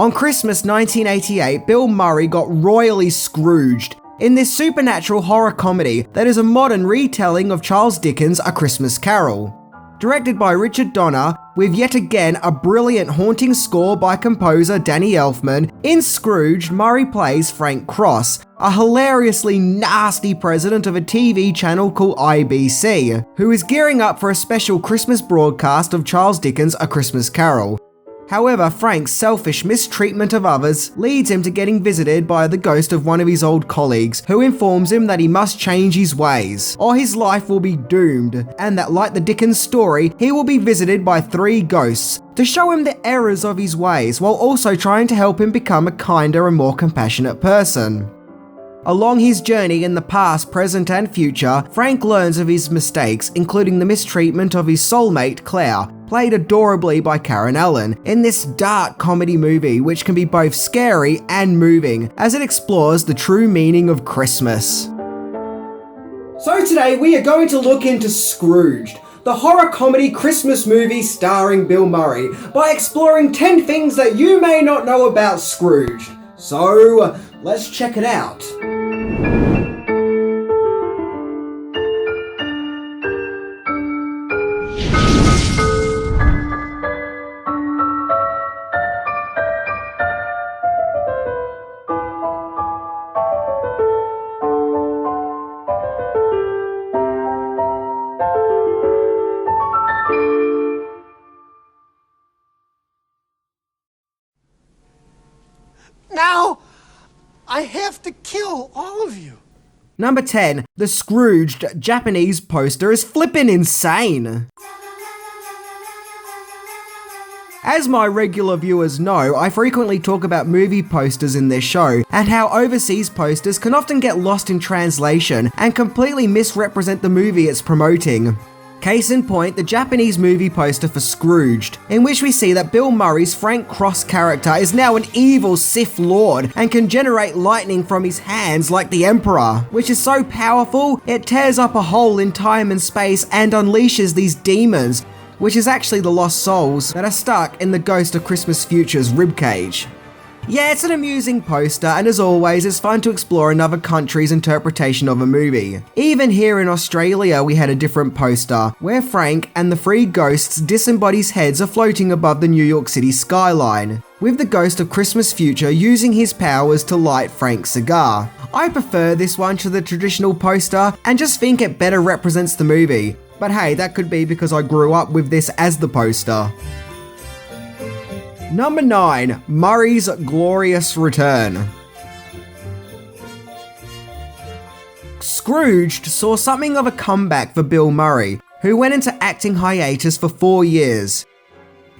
On Christmas 1988, Bill Murray got royally Scrooged in this supernatural horror comedy that is a modern retelling of Charles Dickens' A Christmas Carol. Directed by Richard Donner, with yet again a brilliant haunting score by composer Danny Elfman, in Scrooged, Murray plays Frank Cross, a hilariously nasty president of a TV channel called IBC, who is gearing up for a special Christmas broadcast of Charles Dickens' A Christmas Carol. However, Frank's selfish mistreatment of others leads him to getting visited by the ghost of one of his old colleagues, who informs him that he must change his ways, or his life will be doomed, and that like the Dickens story, he will be visited by 3 ghosts to show him the errors of his ways, while also trying to help him become a kinder and more compassionate person. Along his journey in the past, present and future, Frank learns of his mistakes, including the mistreatment of his soulmate, Claire, played adorably by Karen Allen, in this dark comedy movie which can be both scary and moving, as it explores the true meaning of Christmas. So today we are going to look into Scrooged, the horror comedy Christmas movie starring Bill Murray, by exploring 10 things that you may not know about Scrooge. So, let's check it out. Now, I have to kill all of you. Number 10. The Scrooged Japanese poster is flippin' insane. As my regular viewers know, I frequently talk about movie posters in this show, and how overseas posters can often get lost in translation and completely misrepresent the movie it's promoting. Case in point, the Japanese movie poster for Scrooged, in which we see that Bill Murray's Frank Cross character is now an evil Sith Lord and can generate lightning from his hands like the Emperor, which is so powerful it tears up a hole in time and space and unleashes these demons, which is actually the lost souls that are stuck in the Ghost of Christmas Future's ribcage. Yeah, it's an amusing poster, and as always, it's fun to explore another country's interpretation of a movie. Even here in Australia, we had a different poster, where Frank and the 3 ghosts' disembodied heads are floating above the New York City skyline, with the Ghost of Christmas Future using his powers to light Frank's cigar. I prefer this one to the traditional poster, and just think it better represents the movie. But hey, that could be because I grew up with this as the poster. Number 9. Murray's Glorious Return. Scrooged saw something of a comeback for Bill Murray, who went into acting hiatus for 4 years.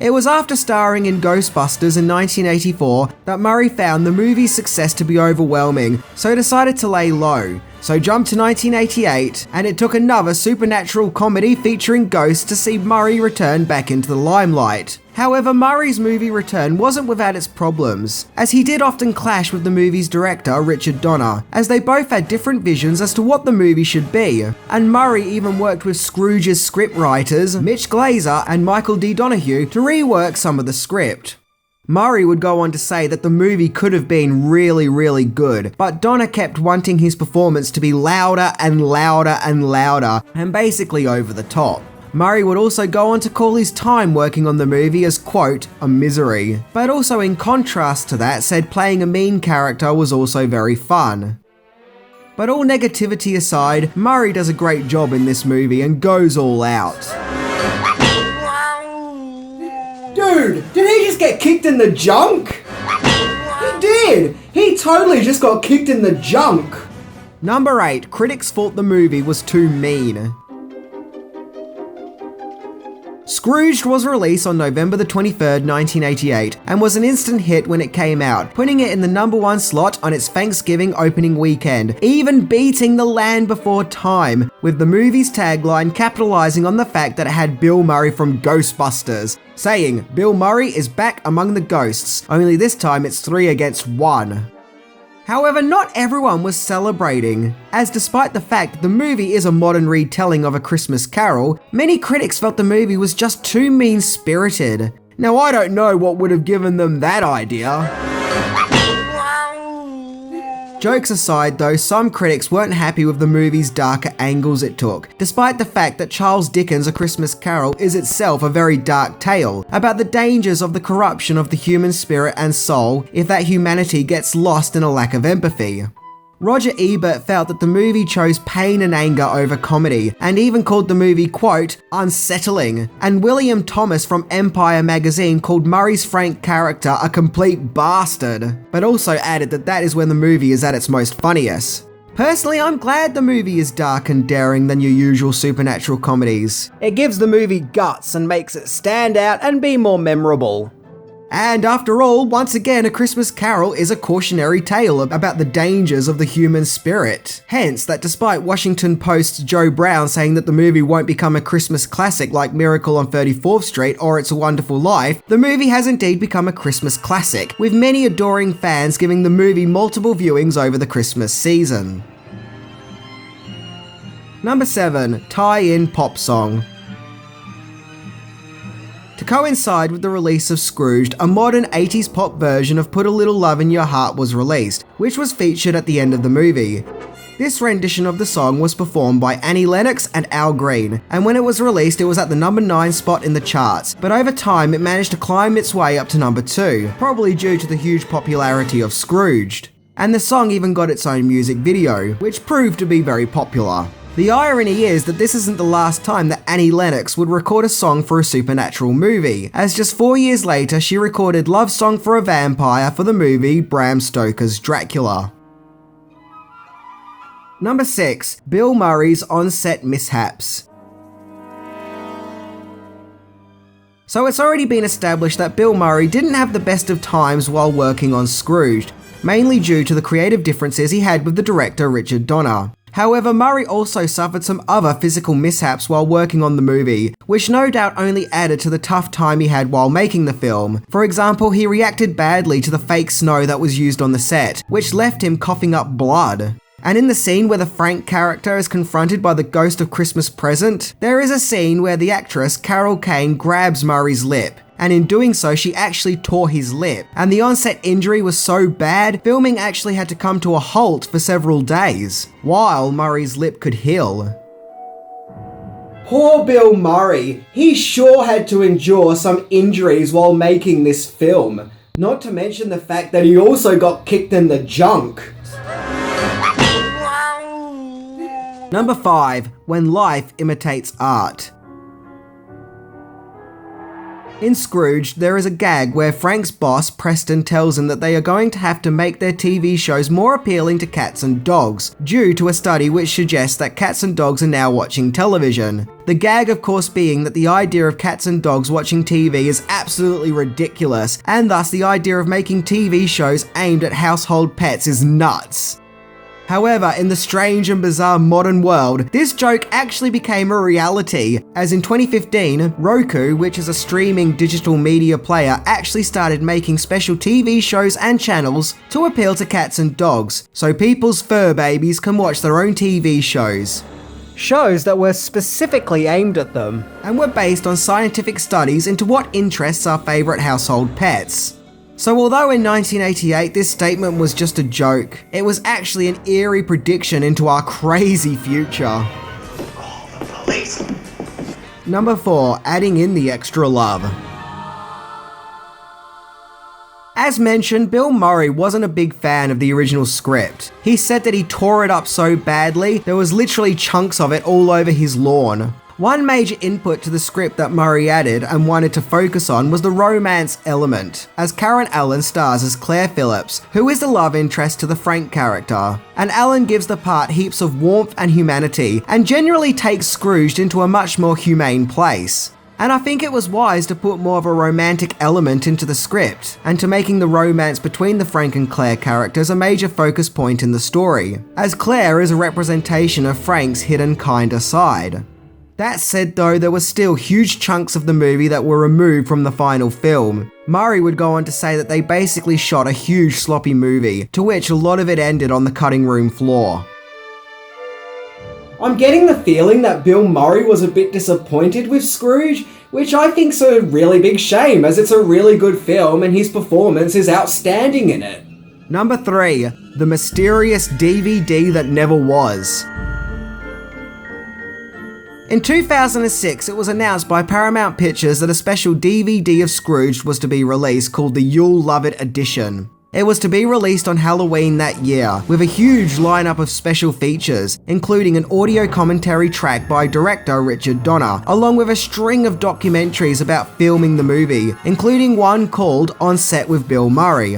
It was after starring in Ghostbusters in 1984 that Murray found the movie's success to be overwhelming, so decided to lay low. So jumped to 1988, and it took another supernatural comedy featuring ghosts to see Murray return back into the limelight. However, Murray's movie return wasn't without its problems, as he did often clash with the movie's director, Richard Donner, as they both had different visions as to what the movie should be, and Murray even worked with Scrooge's scriptwriters, Mitch Glazer and Michael D. Donahue, to rework some of the script. Murray would go on to say that the movie could have been really good, but Donner kept wanting his performance to be louder and louder and louder, and basically over the top. Murray would also go on to call his time working on the movie as, quote, a misery, but also in contrast to that said playing a mean character was also very fun. But all negativity aside, Murray does a great job in this movie and goes all out. Dude, did he just get kicked in the junk? He did! He totally just got kicked in the junk! Number 8. Critics thought the movie was too mean. Scrooged was released on November the 23rd, 1988, and was an instant hit when it came out, putting it in the number 1 slot on its Thanksgiving opening weekend, even beating The Land Before Time, with the movie's tagline capitalizing on the fact that it had Bill Murray from Ghostbusters, saying, "Bill Murray is back among the ghosts, only this time it's 3 against 1. However, not everyone was celebrating, as despite the fact that the movie is a modern retelling of A Christmas Carol, many critics felt the movie was just too mean-spirited. Now I don't know what would have given them that idea. Jokes aside though, some critics weren't happy with the movie's darker angles it took, despite the fact that Charles Dickens' A Christmas Carol is itself a very dark tale about the dangers of the corruption of the human spirit and soul if that humanity gets lost in a lack of empathy. Roger Ebert felt that the movie chose pain and anger over comedy, and even called the movie, quote, unsettling. And William Thomas from Empire magazine called Murray's Frank character a complete bastard, but also added that that is when the movie is at its most funniest. Personally, I'm glad the movie is dark and daring than your usual supernatural comedies. It gives the movie guts and makes it stand out and be more memorable. And after all, once again, A Christmas Carol is a cautionary tale about the dangers of the human spirit. Hence, that despite Washington Post's Joe Brown saying that the movie won't become a Christmas classic like Miracle on 34th Street or It's a Wonderful Life, the movie has indeed become a Christmas classic, with many adoring fans giving the movie multiple viewings over the Christmas season. Number 7. Tie-in pop song. To coincide with the release of Scrooged, a modern 80s pop version of Put a Little Love in Your Heart was released, which was featured at the end of the movie. This rendition of the song was performed by Annie Lennox and Al Green, and when it was released it was at the number 9 spot in the charts, but over time it managed to climb its way up to number 2, probably due to the huge popularity of Scrooged. And the song even got its own music video, which proved to be very popular. The irony is that this isn't the last time that Annie Lennox would record a song for a supernatural movie, as just 4 years later she recorded Love Song for a Vampire for the movie Bram Stoker's Dracula. Number 6. Bill Murray's on-set mishaps. So it's already been established that Bill Murray didn't have the best of times while working on Scrooged, mainly due to the creative differences he had with the director Richard Donner. However, Murray also suffered some other physical mishaps while working on the movie, which no doubt only added to the tough time he had while making the film. For example, he reacted badly to the fake snow that was used on the set, which left him coughing up blood. And in the scene where the Frank character is confronted by the ghost of Christmas Present, there is a scene where the actress Carol Kane grabs Murray's lip, and in doing so she actually tore his lip, and the on-set injury was so bad, filming actually had to come to a halt for several days, while Murray's lip could heal. Poor Bill Murray, he sure had to endure some injuries while making this film, not to mention the fact that he also got kicked in the junk. Number 5. When life imitates art. In Scrooged, there is a gag where Frank's boss, Preston, tells him that they are going to have to make their TV shows more appealing to cats and dogs, due to a study which suggests that cats and dogs are now watching television. The gag, of course, being that the idea of cats and dogs watching TV is absolutely ridiculous, and thus the idea of making TV shows aimed at household pets is nuts. However, in the strange and bizarre modern world, this joke actually became a reality, as in 2015, Roku, which is a streaming digital media player, actually started making special TV shows and channels to appeal to cats and dogs, so people's fur babies can watch their own TV shows. Shows that were specifically aimed at them, and were based on scientific studies into what interests our favourite household pets. So although in 1988 this statement was just a joke, it was actually an eerie prediction into our crazy future. Call the police. Number 4. Adding in the extra love. As mentioned, Bill Murray wasn't a big fan of the original script. He said that he tore it up so badly, there was literally chunks of it all over his lawn. One major input to the script that Murray added and wanted to focus on was the romance element, as Karen Allen stars as Claire Phillips, who is the love interest to the Frank character. And Allen gives the part heaps of warmth and humanity, and generally takes Scrooged into a much more humane place. And I think it was wise to put more of a romantic element into the script, and to making the romance between the Frank and Claire characters a major focus point in the story, as Claire is a representation of Frank's hidden kinder side. That said though, there were still huge chunks of the movie that were removed from the final film. Murray would go on to say that they basically shot a huge sloppy movie, to which a lot of it ended on the cutting room floor. I'm getting the feeling that Bill Murray was a bit disappointed with Scrooge, which I think's a really big shame as it's a really good film and his performance is outstanding in it. Number 3. The mysterious DVD that never was. In 2006, it was announced by Paramount Pictures that a special DVD of Scrooged was to be released called the You'll Love It Edition. It was to be released on Halloween that year, with a huge lineup of special features, including an audio commentary track by director Richard Donner, along with a string of documentaries about filming the movie, including one called ONSET with Bill Murray.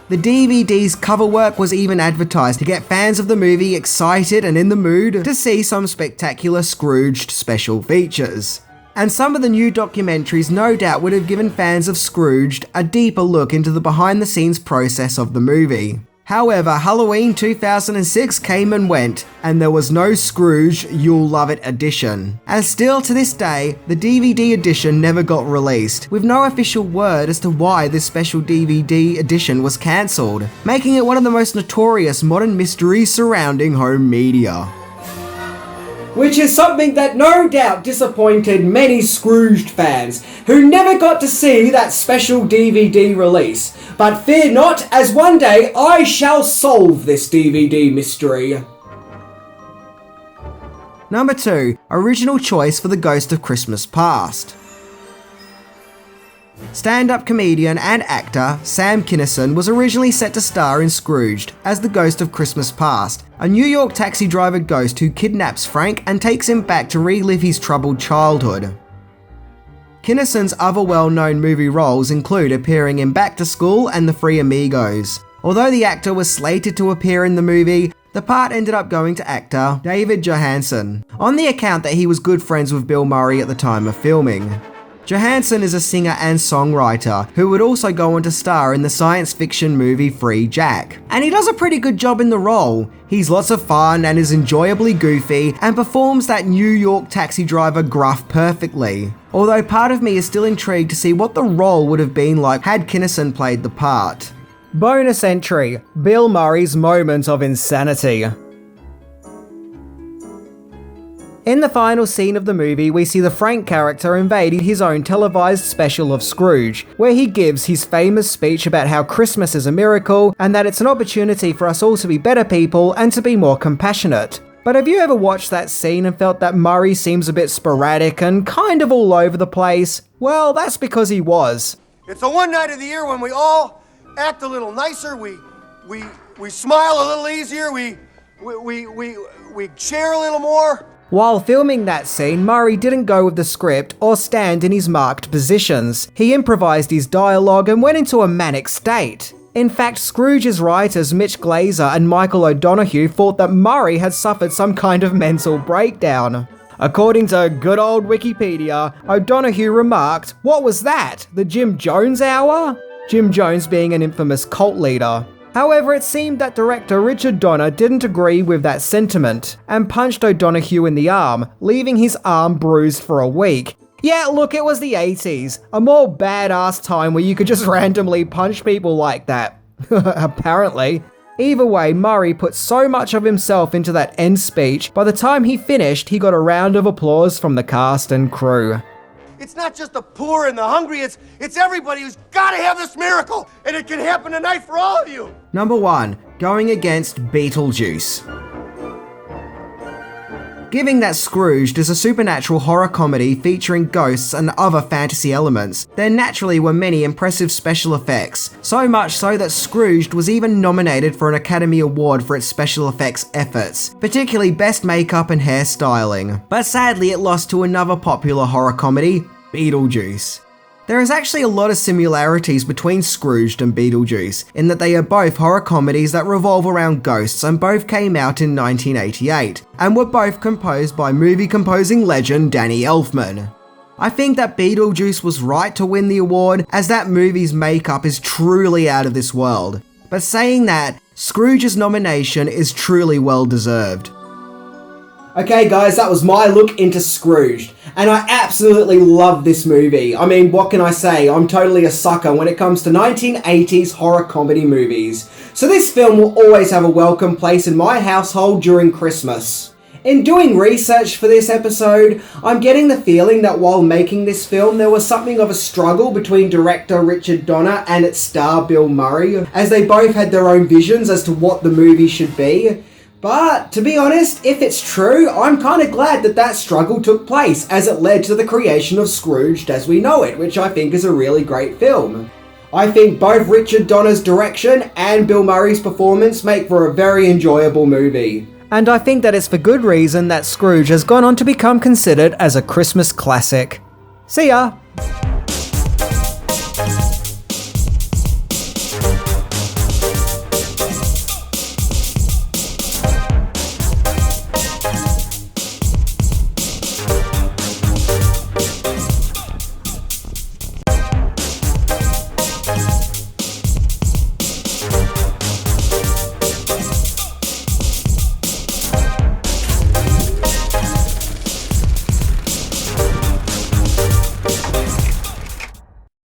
The DVD's cover work was even advertised to get fans of the movie excited and in the mood to see some spectacular Scrooged special features. And some of the new documentaries no doubt would have given fans of Scrooged a deeper look into the behind-the-scenes process of the movie. However, Halloween 2006 came and went, and there was no Scrooge You'll Love It edition. And still to this day, the DVD edition never got released, with no official word as to why this special DVD edition was cancelled, making it one of the most notorious modern mysteries surrounding home media. Which is something that no doubt disappointed many Scrooged fans, who never got to see that special DVD release. But fear not, as one day I shall solve this DVD mystery. Number 2. Original choice for the Ghost of Christmas Past. Stand-up comedian and actor Sam Kinison was originally set to star in Scrooged as the Ghost of Christmas Past, a New York taxi driver ghost who kidnaps Frank and takes him back to relive his troubled childhood. Kinison's other well-known movie roles include appearing in Back to School and The Three Amigos. Although the actor was slated to appear in the movie, the part ended up going to actor David Johansen, on the account that he was good friends with Bill Murray at the time of filming. Johansen is a singer and songwriter who would also go on to star in the science fiction movie Free Jack. And he does a pretty good job in the role. He's lots of fun and is enjoyably goofy and performs that New York taxi driver gruff perfectly. Although part of me is still intrigued to see what the role would have been like had Kinison played the part. Bonus entry: Bill Murray's moment of insanity. In the final scene of the movie, we see the Frank character invading his own televised special of Scrooge, where he gives his famous speech about how Christmas is a miracle and that it's an opportunity for us all to be better people and to be more compassionate. But have you ever watched that scene and felt that Murray seems a bit sporadic and kind of all over the place? Well, that's because he was. It's the one night of the year when we all act a little nicer, we smile a little easier, we share a little more. While filming that scene, Murray didn't go with the script or stand in his marked positions. He improvised his dialogue and went into a manic state. In fact, Scrooge's writers Mitch Glazer and Michael O'Donoghue thought that Murray had suffered some kind of mental breakdown. According to good old Wikipedia, O'Donoghue remarked, "What was that? The Jim Jones hour?" Jim Jones being an infamous cult leader. However, it seemed that director Richard Donner didn't agree with that sentiment and punched O'Donoghue in the arm, leaving his arm bruised for a week. Yeah, look, it was the 80s, a more badass time where you could just randomly punch people like that. Apparently. Either way, Murray put so much of himself into that end speech, by the time he finished, he got a round of applause from the cast and crew. It's not just the poor and the hungry, it's everybody who's gotta have this miracle, and it can happen tonight for all of you. Number 1. Going against Beetlejuice. Given that Scrooged is a supernatural horror comedy featuring ghosts and other fantasy elements, there naturally were many impressive special effects, so much so that Scrooged was even nominated for an Academy Award for its special effects efforts, particularly best makeup and hairstyling. But sadly it lost to another popular horror comedy, Beetlejuice. There is actually a lot of similarities between Scrooged and Beetlejuice, in that they are both horror comedies that revolve around ghosts and both came out in 1988, and were both composed by movie composing legend Danny Elfman. I think that Beetlejuice was right to win the award, as that movie's makeup is truly out of this world. But saying that, Scrooge's nomination is truly well deserved. Okay guys, that was my look into Scrooged, and I absolutely love this movie. I mean, what can I say? I'm totally a sucker when it comes to 1980s horror comedy movies. So this film will always have a welcome place in my household during Christmas. In doing research for this episode, I'm getting the feeling that while making this film, there was something of a struggle between director Richard Donner and its star Bill Murray, as they both had their own visions as to what the movie should be. But, to be honest, if it's true, I'm kind of glad that that struggle took place, as it led to the creation of Scrooged as we know it, which I think is a really great film. I think both Richard Donner's direction and Bill Murray's performance make for a very enjoyable movie. And I think that it's for good reason that Scrooge has gone on to become considered as a Christmas classic. See ya!